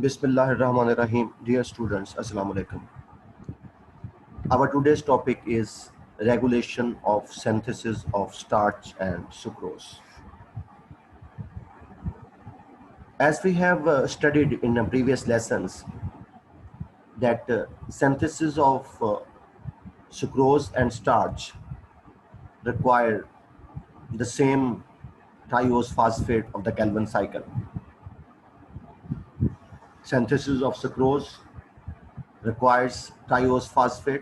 Bismillahirrahmanirrahim. Dear students, Assalamu alaikum. Our today's topic is regulation of synthesis of starch and sucrose. As we have studied in the previous lessons that synthesis of sucrose and starch require the same triose phosphate of the Calvin cycle. Synthesis of sucrose requires triose phosphate,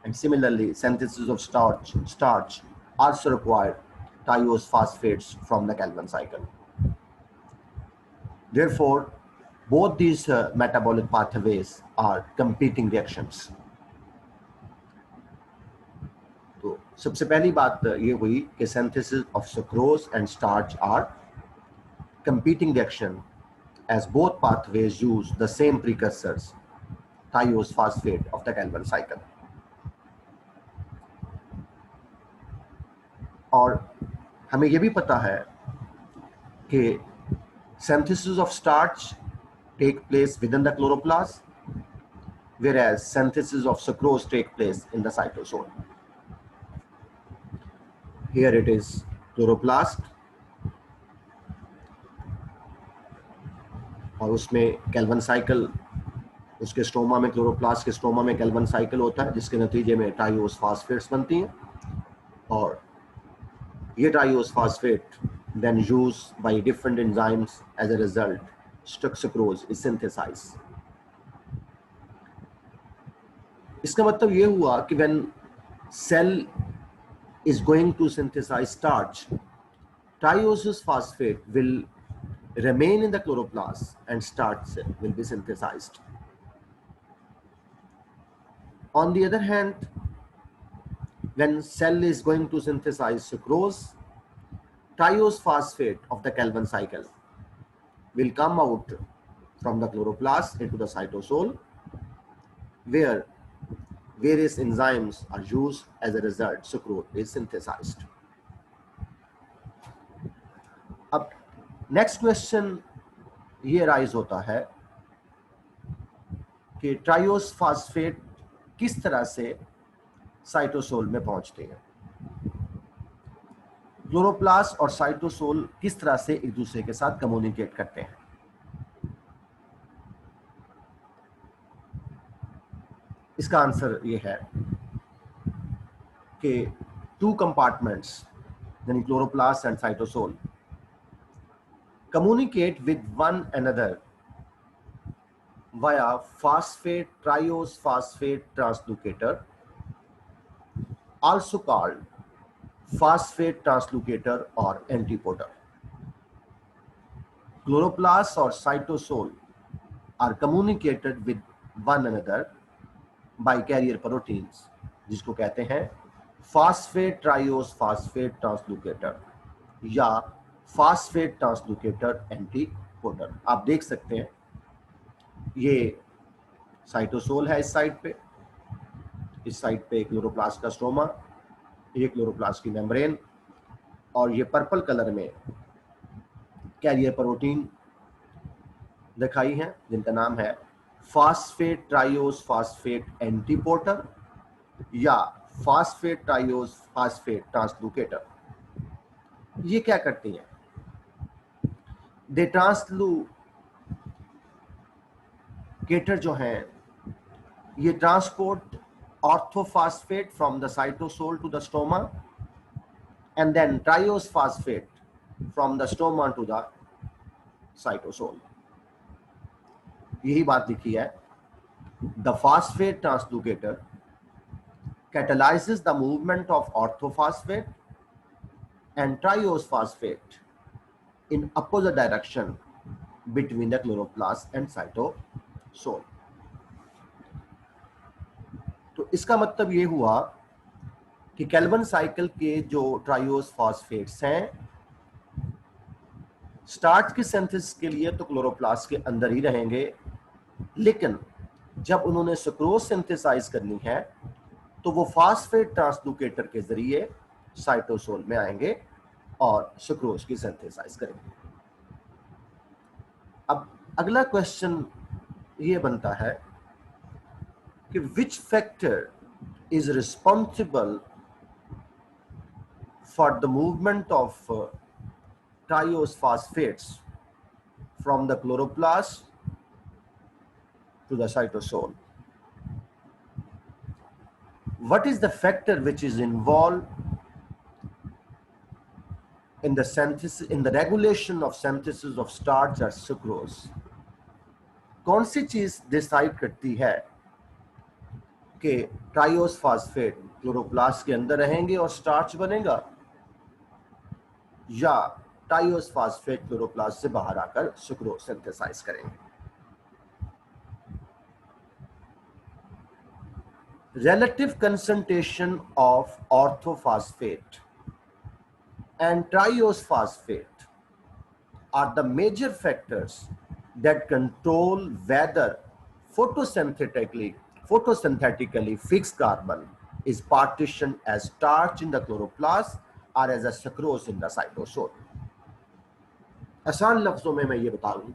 and similarly synthesis of starch also require triose phosphates from the Calvin cycle. Therefore, both these metabolic pathways are competing reactions. तो सबसे पहली बात ये हुई कि synthesis of sucrose and starch are competing reaction as both pathways use the same precursors, thiose phosphate of the Calvin cycle. और हमें ये भी पता है कि synthesis of starch take place within the chloroplast, whereas synthesis of sucrose take place in the cytosol. Here it is chloroplast, और उसमें कैल्वन cycle, उसके स्ट्रोमा में, क्लोरोप्लास्ट के स्ट्रोमा में कैल्वन साइकिल होता है, जिसके नतीजे में ट्राइओस फास्फेट्स बनती हैं, और ये ट्राइओस phosphate then used by different enzymes. As a result, sucrose is synthesized. इसका मतलब ये हुआ कि when cell is going to synthesize starch, triose phosphate will remain in the chloroplast and starch will be synthesized. On the other hand, when cell is going to synthesize sucrose, triose phosphate of the Calvin cycle will come out from the chloroplast into the cytosol, where various enzymes are used. As a result, sucrose is synthesized. अब next question ये rise होता है कि ट्राइओस phosphate किस तरह से cytosol में पहुंचते हैं, क्लोरोप्लास्ट और साइटोसोल किस तरह से एक दूसरे के साथ कम्युनिकेट करते हैं. इसका आंसर ये है कि टू कंपार्टमेंट्स यानी chloroplast and cytosol communicate with one another via phosphate triose phosphate translocator, also called phosphate translocator or antiporter. Chloroplasts or cytosol are communicated with one another by carrier proteins, जिसको कहते हैं phosphate triose phosphate translocator या phosphate ट्रांसलोकेटर एंटीपोटर. आप देख सकते हैं ये cytosol है, इस साइड पे क्लोरोप्लास्ट का स्ट्रोमा, ये क्लोरोप्लास्ट की मेम्ब्रेन, और ये पर्पल कलर में कैरियर प्रोटीन दिखाई हैं जिनका नाम है फास्फेट ट्राइओस फास्फेट एंटीपोटर या फास्फेट ट्राइओस फास्फेट ट्रांसलोकेटर. ये क्या करती हैं? दे ट्रांसलोकेटर जो हैं ये transport orthophosphate from the cytosol to the stroma and then triose phosphate from the stroma to the cytosol. यही बात लिखी है. The phosphate translocator catalyzes the movement of orthophosphate and triose phosphate in opposite direction between the chloroplast and cytosol. तो इसका मतलब ये हुआ कि कैल्वन साइकिल के जो ट्राइओस फॉस्फेट्स हैं स्टार्च के सिंथेसिस के लिए तो क्लोरोप्लास्ट के अंदर ही रहेंगे, लेकिन जब उन्होंने सुक्रोज सिंथेसाइज करनी है तो वो फास्फेट ट्रांसलोकेटर के जरिए साइटोसोल में आएंगे और सुक्रोज की सिंथेसाइज करेंगे. अब अगला क्वेश्चन ये बनता है कि which factor is responsible for the movement of triose phosphates from the chloroplast to the cytosol. What is the factor which is involved in the synthesis, in the regulation of synthesis of starch or sucrose? कौन सी चीज decide करती है कि ट्राइओस phosphate chloroplast के अंदर रहेंगे और starch बनेगा, या ट्राइओस फास्फेट क्लोरोप्लास्ट से बाहर आकर सुक्रोज सिंथेसाइज करेंगे? Relative concentration of orthophosphate and triose phosphate are the major factors that control whether photosynthetically fixed carbon is partitioned as starch in the chloroplast or as a sucrose in the cytosol. आसान लफ्जों में मैं ये बताऊं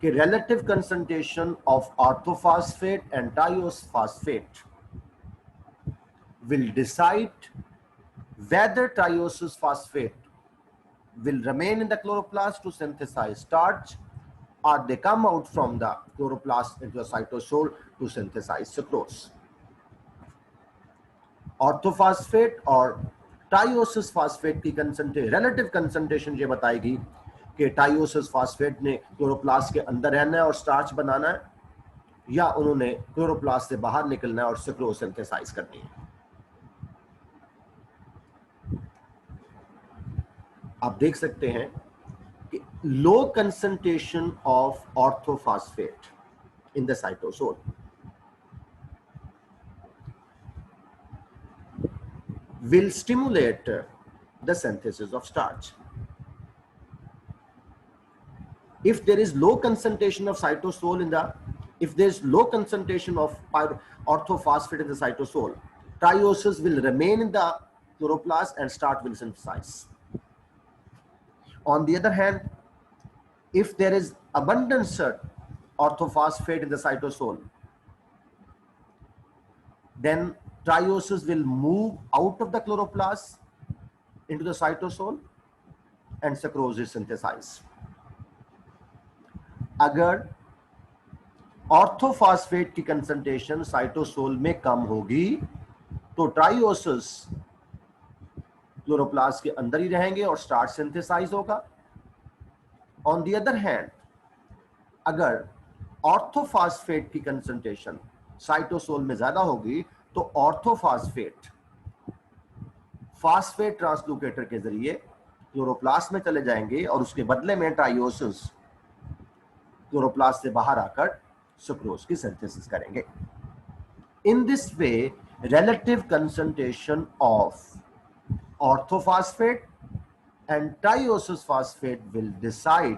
कि relative concentration of orthophosphate and triose phosphate will decide whether triose phosphate will remain in the chloroplast to synthesize starch, or they come out from the chloroplast into the cytosol to synthesize sucrose. Orthophosphate और triose phosphate की relative concentration ये बताएगी कि ट्राइओसिस phosphate ने chloroplast के अंदर रहना है और स्टार्च बनाना है, या उन्होंने क्लोरोप्लास्ट से बाहर निकलना है और सुक्रोज सिंथेसाइज करनी है। आप देख सकते हैं कि low concentration of orthophosphate in the cytosol will stimulate the synthesis of starch. If there is low concentration of cytosol in the, if there is low concentration of orthophosphate in the cytosol, trioses will remain in the chloroplast and starch will synthesize. On the other hand, if there is abundance orthophosphate in the cytosol, then trioses will move out of the chloroplast into the cytosol and sucrose is synthesized. अगर orthophosphate की concentration cytosol में कम होगी तो ट्राइओसिस chloroplast के अंदर ही रहेंगे और starch synthesise होगा। ऑन द अदर हैंड, अगर ऑर्थोफॉस्फेट की कंसंट्रेशन साइटोसोल में ज्यादा होगी तो ऑर्थोफॉस्फेट फास्फेट ट्रांसलोकेटर के जरिए क्लोरोप्लास्ट में चले जाएंगे और उसके बदले में ट्राइओसिस क्लोरोप्लास्ट से बाहर आकर सुक्रोज की सिंथेसिस करेंगे। In this way relative concentration of orthophosphate and triose phosphate will decide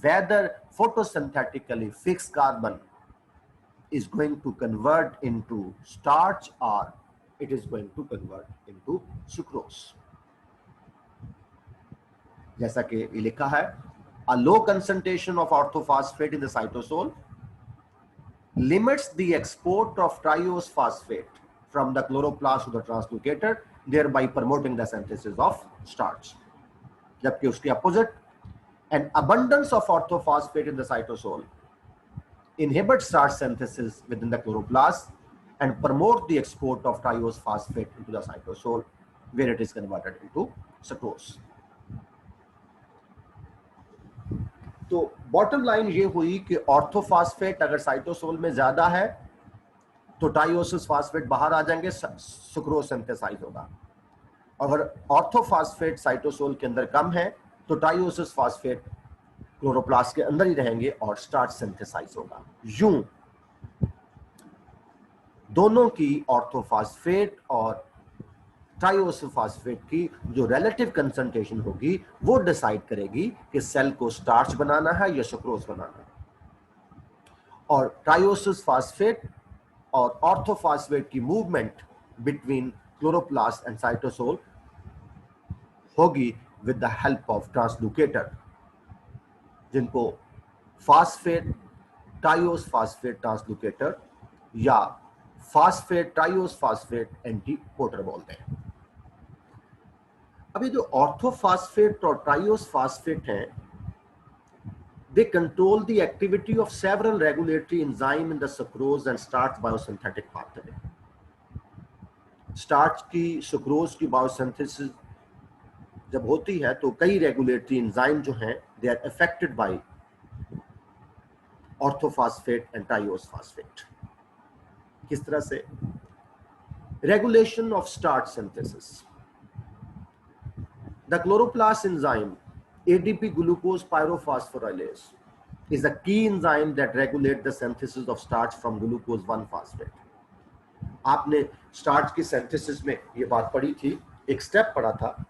whether photosynthetically fixed carbon is going to convert into starch or it is going to convert into sucrose. जैसा कि लिखा है, a low concentration of orthophosphate in the cytosol limits the export of triose phosphate from the chloroplast to the translocator, thereby promoting the synthesis of starch. जबकि उसके opposite, an abundance of orthophosphate in the cytosol inhibits starch synthesis within the chloroplast and promote the export of triose phosphate into the cytosol, where it is converted into sucrose. तो bottom line ये हुई कि orthophosphate अगर cytosol में ज्यादा है तो ट्राइओसिस phosphate बाहर आ जाएंगे, सुक्रोज सिंथेसाइज होगा। अगर ऑर्थोफॉस्फेट साइटोसोल के अंदर कम है तो ट्राइओसिस फास्फेट क्लोरोप्लास्ट के अंदर ही रहेंगे और स्टार्च सिंथेसाइज होगा। यूं दोनों की ऑर्थोफॉस्फेट और ट्राइओसिस फास्फेट की जो रिलेटिव कंसंट्रेशन होगी वो डिसाइड करेगी कि सेल को स्टार्च बनाना है या सुक्रोज बनाना है। और ट्राइओसिस फास्फेट और ऑर्थोफॉस्फेट की movement between chloroplast and cytosol होगी विद द हेल्प ऑफ ट्रांसलोकेटर, जिनको फास्फेट टाइओस फास्फेट ट्रांसलोकेटर या फास्फेट ट्राइओस फास्फेट एंटीपोटर बोलते हैं। अब ये जो ऑर्थोफॉस्फेट और ट्राइओस फास्फेट हैं, they control the activity of several regulatory enzyme in the sucrose and starch biosynthetic pathway. Starch की सुक्रोज की बायोसिंथेसिस जब होती है तो कई रेगुलेटरी एंजाइम जो हैं they are affected by orthophosphate and triose phosphate. किस तरह से? Regulation of starch synthesis. The chloroplast enzyme ADP glucose pyrophosphorylase is a key enzyme that regulates the synthesis of starch from glucose 1 phosphate. आपने starch की synthesis में ये बात पढ़ी थी, एक स्टेप पढ़ा था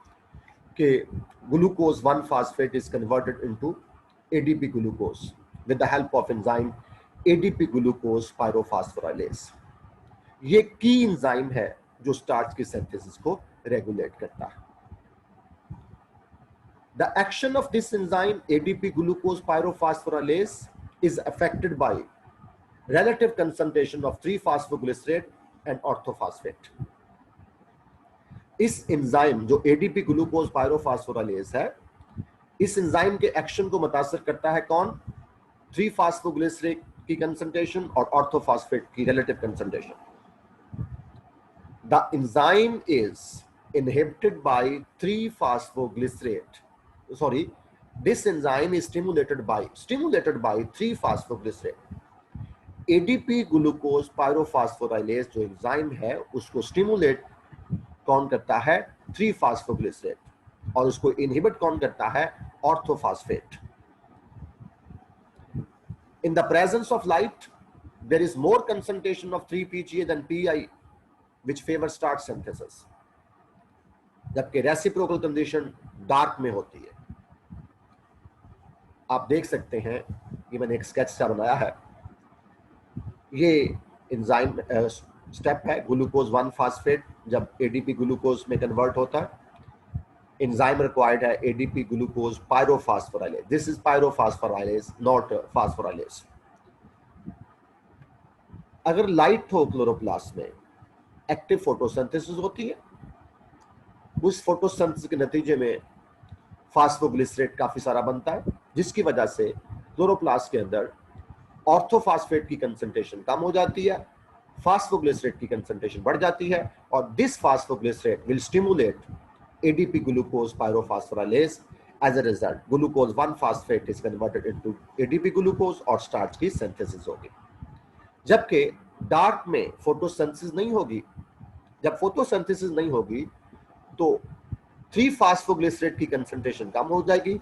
कि glucose 1 phosphate is converted into ADP glucose with the help of enzyme ADP glucose pyrophosphorylase. ये की एंजाइम है जो स्टार्च की सिंथेसिस को रेगुलेट करता है। The action of this enzyme ADP glucose pyrophosphorylase is affected by relative concentration of 3-phosphoglycerate and orthophosphate. इस enzyme जो ADP glucose pyrophosphorylase है, इस एंजाइम के एक्शन को मुतासिर करता है कौन? 3-phosphoglycerate की कंसंट्रेशन और ऑर्थोफॉस्फेट की relative concentration. The enzyme is inhibited by 3-phosphoglycerate. Sorry, this enzyme is stimulated by 3-phosphoglycerate. ADP glucose pyrophosphorylase जो एंजाइम है उसको स्टिमुलेट कौन करता है? 3-phosphoglycerate, और उसको इनहिबिट कौन करता है? Orthophosphate. In the presence of light, there is more concentration of 3-PGA than PI, which favors starch synthesis. जबकि रेसिप्रोकल कंडीशन डार्क में होती है। आप देख सकते हैं कि मैंने एक स्केच सा बनाया है, ये एंजाइम स्टेप है ग्लूकोज 1 फास्फेट जब एडीपी ग्लूकोज में कन्वर्ट होता है। एंजाइम रिक्वायर्ड है ADP glucose pyrophosphorylase. This is pyrophosphorylase, not phosphorylase. अगर लाइट हो क्लोरोप्लास्ट में, एक्टिव फोटोसिंथेसिस होती है। उस फोटोसिंथेसिस के नतीजे में फास्फोग्लिसरेट काफी सारा बनता है, जिसकी वजह से क्लोरोप्लास्ट के अंदर ऑर्थोफॉस्फेट की कंसंट्रेशन कम हो जाती है, फास्फोग्लिसरेट की कंसंट्रेशन बढ़ जाती है, और this phosphoglycerate will stimulate ADP glucose pyrophosphorylase. As a result glucose 1 phosphate is converted into ADP glucose और स्टार्च की सिंथेसिस होगी। जबकि डार्क में फोटोसिंथेसिस नहीं होगी। जब फोटोसिंथेसिस नहीं होगी तो 3-phosphoglycerate की कंसंट्रेशन कम हो जाएगी,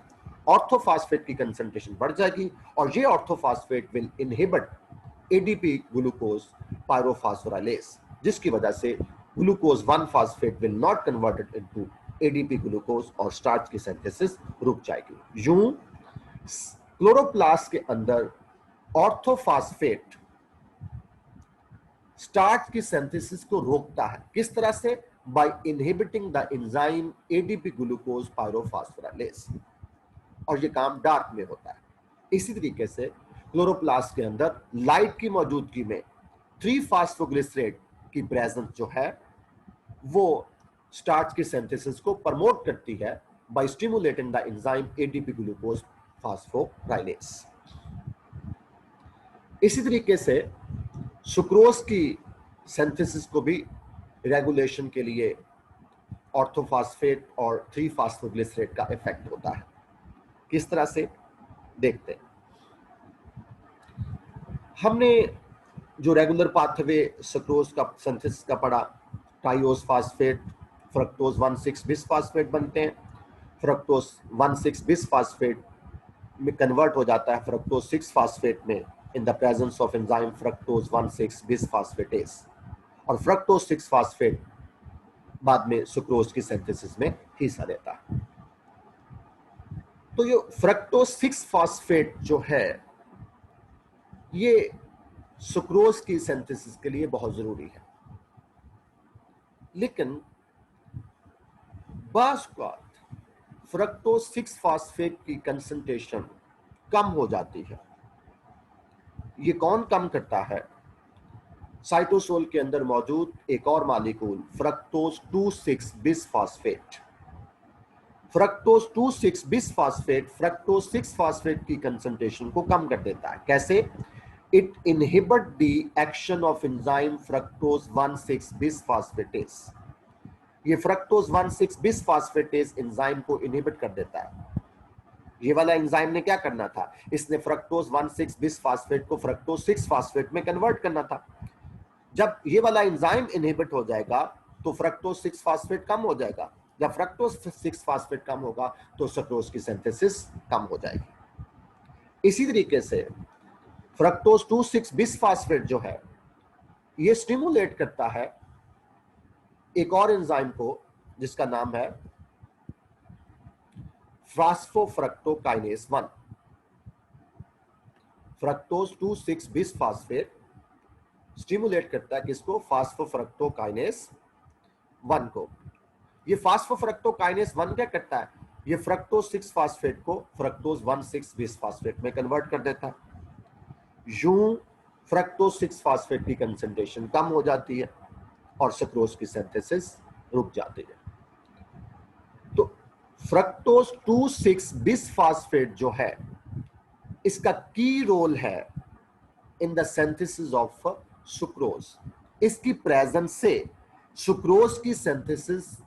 ऑर्थोफॉस्फेट की कंसंट्रेशन बढ़ जाएगी, और ये orthophosphate will inhibit ADP glucose pyrophosphorylase, जिसकी वजह से glucose 1 phosphate will not converted into ADP glucose और स्टार्च की सिंथेसिस रुक जाएगी। यूं क्लोरोप्लास्ट के अंदर ऑर्थोफॉस्फेट स्टार्च की सिंथेसिस को रोकता है। किस तरह से? by inhibiting the enzyme ADP glucose pyrophosphorylase, और ये काम डार्क में होता है। इसी तरीके से क्लोरोप्लास्ट के अंदर लाइट की मौजूदगी में 3-phosphoglycerate की प्रेजेंस जो है वो स्टार्च की सिंथेसिस को प्रमोट करती है by stimulating the enzyme ADP glucose phosphorylase। इसी तरीके से सुक्रोज की सिंथेसिस को भी रेगुलेशन के लिए ऑर्थोफॉस्फेट और 3-phosphoglycerate का इफेक्ट होता है। किस तरह से? देखते हैं। हमने जो रेगुलर पाथवे सुक्रोज का सिंथेसिस का पढ़ा, ट्राइओस फास्फेट फ्रक्टोज 1,6 बिसफॉस्फेट बनते हैं। फ्रक्टोज 1,6 बिसफॉस्फेट में कन्वर्ट हो जाता है फ्रक्टोज 6 फास्फेट में in the presence of enzyme fructose 1,6 बिसफॉस्फेटेज, और फ्रक्टोज 6 फास्फेट बाद में सुक्रोज की सिंथेसिस में हिस्सा लेता है। तो ये फ्रक्टोज 6 फास्फेट जो है ये सुक्रोज की सिंथेसिस के लिए बहुत जरूरी है, लेकिन बाज़ औक़ात फ्रक्टोज 6 फास्फेट की कंसंट्रेशन कम हो जाती है, ये कौन कम करता है? साइटोसोल के अंदर मौजूद एक और molecule fructose 2,6 bisphosphate. Fructose 2,6 bisphosphate fructose 6 phosphate की कंसंट्रेशन को कम कर देता है। कैसे? It inhibit the action of enzyme fructose 1,6 बिसफॉस्फेटेज। ये फ्रक्टोज 1,6 बिसफॉस्फेटेज एंजाइम को इनहिबिट कर देता है। ये वाला एंजाइम ने क्या करना था? इसने फ्रक्टोज 1,6 बिसफॉस्फेट को फ्रक्टोज 6 फॉस्फेट में कन्वर्ट करना था। जब ये वाला एंजाइम इनहिबिट हो जाएगा तो फ्रक्टोज 6 फॉस्फेट कम हो जाएगा। जब फ्रक्टोज 6 फॉस्फेट कम होगा तो सुक्रोज की सिंथेसिस कम हो जाएगी। इसी तरीके से फ्रक्टोज 2,6 बिसफॉस्फेट जो है ये स्टिमुलेट करता है एक और एंजाइम को जिसका नाम है फास्फोफ्रक्टोकाइनेज 1। फ्रक्टोज 2,6 बिसफॉस्फेट स्टिमुलेट करता है किसको? फास्फोफ्रक्टोकाइनेज 1 को। ये फास्फोफ्रक्टोकाइनेज 1 क्या करता है? ये फ्रक्टोज 6 फॉस्फेट को फ्रक्टोज 1,6 बिसफॉस्फेट में कन्वर्ट कर देता है। यूं फ्रक्टोज 6 फॉस्फेट की कंसंट्रेशन कम हो जाती है और सुक्रोज की सिंथेसिस रुक जाती है। तो फ्रक्टोज 2,6 बिसफॉस्फेट जो है इसका की रोल है in the synthesis of sucrose. इसकी प्रेजेंस से सुक्रोज की सिंथेसिस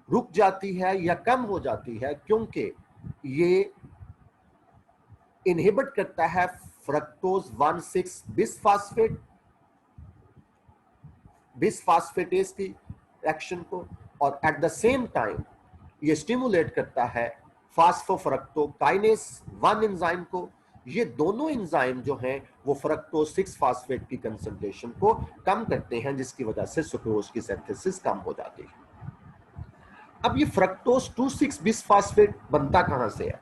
रुक जाती है या कम हो जाती है क्योंकि ये इनहिबिट करता है फ्रक्टोज 1,6 बिसफॉस्फेटेज की एक्शन को और एट द सेम टाइम ये स्टिमुलेट करता है फास्फोफ्रक्टोकाइनेज 1 एंजाइम को। ये दोनों एंजाइम जो हैं वो फ्रक्टोज 6 फॉस्फेट की कंसंट्रेशन को कम करते हैं जिसकी वजह से सुक्रोज की सिंथेसिस कम हो जाती है। अब ये फ्रक्टोज 2,6 बिसफॉस्फेट बनता कहां से है?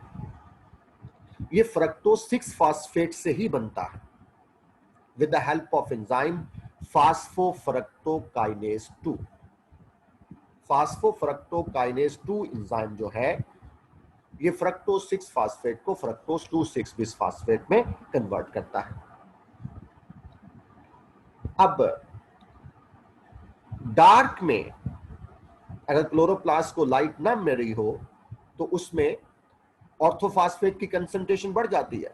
ये फ्रक्टोज 6 फॉस्फेट से ही बनता है with the help of enzyme phosphofructokinase 2। Phosphofructokinase 2 enzyme जो है ये फ्रक्टोज 6 फॉस्फेट को फ्रक्टोज 2,6 बिसफॉस्फेट में कन्वर्ट करता है। अब डार्क में अगर क्लोरोप्लास्ट को लाइट ना मिल रही हो तो उसमें ऑर्थोफॉस्फेट की कंसंट्रेशन बढ़ जाती है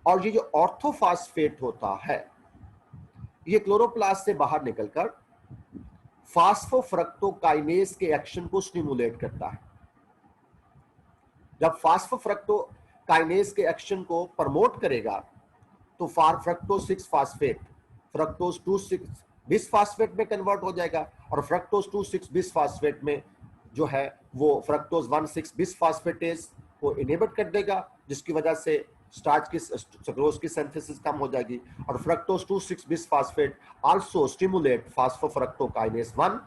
और ये जो ऑर्थोफॉस्फेट होता है ये क्लोरोप्लास्ट से बाहर निकलकर फास्फोफ्रक्टोकाइनेज के एक्शन को स्टिमुलेट करता है। जब फास्फोफ्रक्टोकाइनेज के एक्शन को प्रमोट करेगा तो फ्रक्टोज 6 फॉस्फेट फ्रक्टोज 2,6 बिसफॉस्फेट में कन्वर्ट हो जाएगा और फ्रक्टोज 2,6 बिसफॉस्फेट में जो है वो फ्रक्टोज 1,6 बिसफॉस्फेटेज को इनहिबिट कर देगा जिसकी वजह से स्टार्च की सुक्रोज की सिंथेसिस कम हो जाएगी और फ्रक्टोज 2,6 बिसफॉस्फेट आल्सो स्टिमुलेट फास्फोफ्रक्टोकाइनेज 1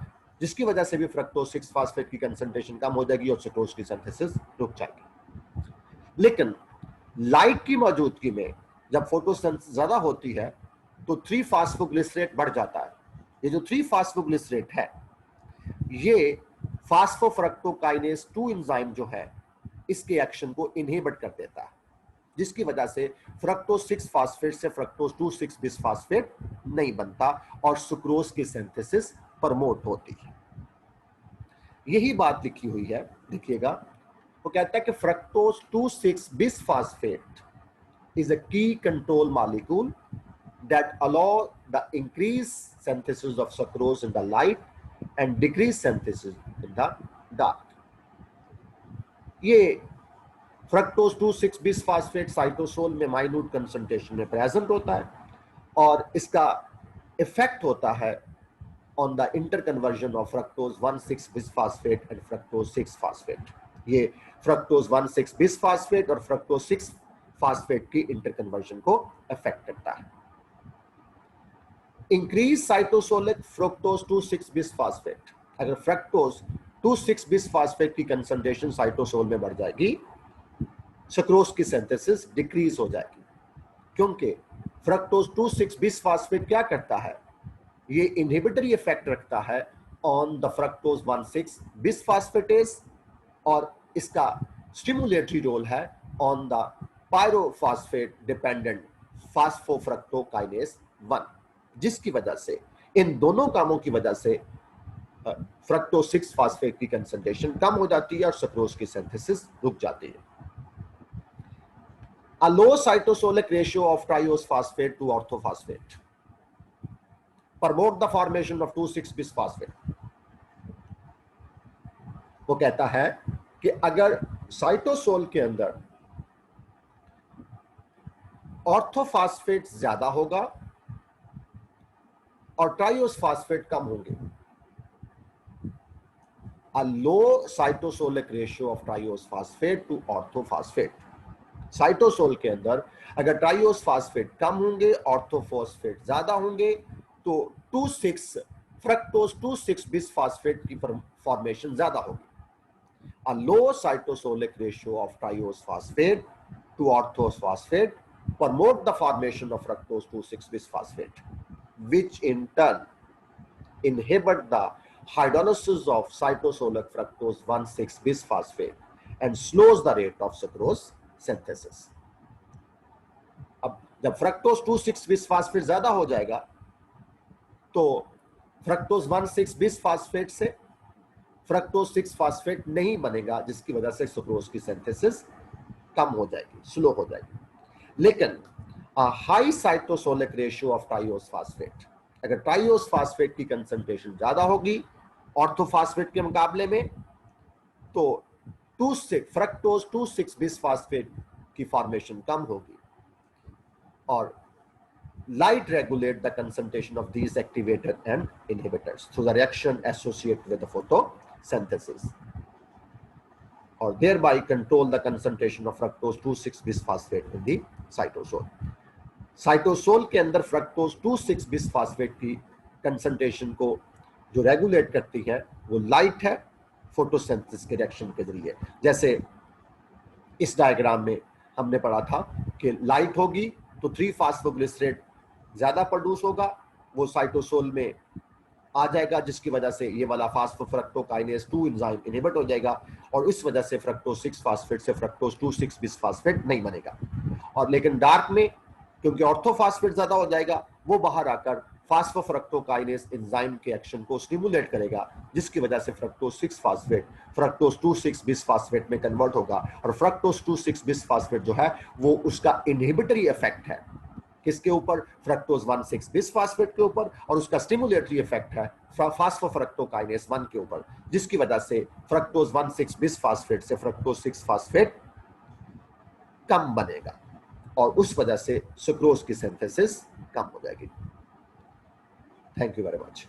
जिसकी वजह से भी फ्रक्टोज 6 फॉस्फेट की कंसंट्रेशन कम हो जाएगी और सुक्रोज की सिंथेसिस रुक जाएगी। लेकिन लाइट की मौजूदगी में जब फोटोसिंथेसिस ज्यादा होती है तो 3 फास्फोग्लिसरेट बढ़ जाता है। ये जो 3 फास्फोग्लिसरेट है ये फास्फोफ्रक्टोकाइनेज 2 एंजाइम जो है इसके एक्शन को इनहिबिट कर देता है जिसकी वजह से फ्रक्टोज 6 फॉस्फेट से फ्रक्टोज 2,6 बिसफॉस्फेट नहीं बनता और सुक्रोज की सिंथेसिस प्रमोट होती है। यही बात लिखी हुई है, देखिएगा। वो कहता है कि fructose 2,6 bisphosphate is a key control molecule that allow the increased synthesis of sucrose in the light and decreased synthesis in the dark. ये फ्रक्टोज 2,6 बिसफॉस्फेट साइटोसोल में माइन्यूट कंसंट्रेशन में प्रेजेंट होता है और इसका इफेक्ट होता है on the interconversion of fructose 1,6 bisphosphate and fructose 6 phosphate. ये fructose 1,6 bisphosphate और fructose 6 phosphate की interconversion को affect करता है। Increase cytosolic fructose 2,6 bisphosphate, अगर fructose 2,6 bisphosphate की concentration cytosol में बढ़ जाएगी सुक्रोज की सिंथेसिस डिक्रीज हो जाएगी क्योंकि फ्रक्टोज 2,6 बिसफॉस्फेट क्या करता है? ये इनहिबिटरी इफेक्ट रखता है ऑन द फ्रक्टोज 1,6 बिसफॉस्फेटेज और इसका स्टिमुलेटरी रोल है ऑन द पायरोफॉस्फेट डिपेंडेंट फास्फोफ्रक्टोकाइनेज 1, जिसकी वजह से इन दोनों कामों की वजह से फ्रक्टोज 6 फास्फेट की कंसंट्रेशन कम हो जाती है और सुक्रोज की सिंथेसिस रुक जाती है। A low cytosolic ratio of triose phosphate to orthophosphate promote the formation of 2,6-bisphosphate। वो कहता है कि अगर साइटोसोल के अंदर ऑर्थोफॉस्फेट ज्यादा होगा और ट्राइओस फास्फेट कम होंगे, a low cytosolic ratio of triose phosphate to orthophosphate, cytosol के अंदर अगर ट्राइओस फास्फेट कम होंगे, ऑर्थोफॉस्फेट ज्यादा होंगे, तो 2,6 फ्रक्टोज 2,6 बिसफॉस्फेट की फॉर्मेशन ज्यादा होगी। A low cytosolic ratio of triose phosphate to orthophosphate promote the formation of fructose 2,6 bisphosphate, which in turn inhibit the hydrolysis of cytosolic fructose 1,6 bisphosphate and slows the rate of sucrose synthesis। अब जब fructose 2,6 bisphosphate ज्यादा हो जाएगा तो fructose 1,6 bisphosphate से fructose 6 phosphate नहीं बनेगा, जिसकी वजह से सुक्रोज की सिंथेसिस कम हो जाएगी, स्लो हो जाएगी। लेकिन high cytosolic ratio of triose phosphate, अगर ट्राइओस फास्फेट की कंसंट्रेशन ज्यादा होगी ऑर्थोफॉस्फेट के मुकाबले में, तो फ्रक्टोज 2,6 बिसफॉस्फेट की फॉर्मेशन कम होगी और light regulate the concentration of these activator and inhibitors through the reaction associated with the photosynthesis, or thereby control the concentration of fructose 2,6 bisphosphate in the cytosol। Cytosol के अंदर fructose 2,6 bisphosphate की concentration को जो regulate करती है वो light है photosynthesis के रिएक्शन के जरिए। जैसे इस डायग्राम में हमने पढ़ा था कि लाइट होगी तो 3-फास्फोग्लिसरेट ज्यादा प्रोड्यूस होगा, वो साइटोसोल में आ जाएगा, जिसकी वजह से ये वाला फास्फोफ्रक्टोकाइनेज 2 एंजाइम इनहिबिट हो जाएगा और इस वजह से फ्रक्टोज 6 फास्फेट से फ्रक्टोज 2,6 बिसफॉस्फेट नहीं बनेगा। और लेकिन डार्क में क्योंकि ऑर्थोफॉस्फेट ज्यादा हो जाएगा, वो बाहर आकर फास्फोफ्रक्टोकाइनेज एंजाइम के एक्शन को स्टिमुलेट करेगा, जिसकी वजह से फ्रक्टोज 6 फास्फेट फ्रक्टोज 2,6 बिसफॉस्फेट में कन्वर्ट होगा और फ्रक्टोज 2,6 बिसफॉस्फेट जो है वो उसका इनहिबिटरी इफेक्ट है किसके ऊपर, फ्रक्टोज 1,6 बिसफॉस्फेट के ऊपर, और उसका स्टिमुलेटरी इफेक्ट है फास्फोफ्रक्टोकाइनेज 1 के ऊपर, जिसकी वजह से फ्रक्टोज 1,6 बिसफॉस्फेट से फ्रक्टोज 6 फास्फेट कम बनेगा और उस वजह से सुक्रोज की सिंथेसिस कम हो जाएगी। Thank you very much.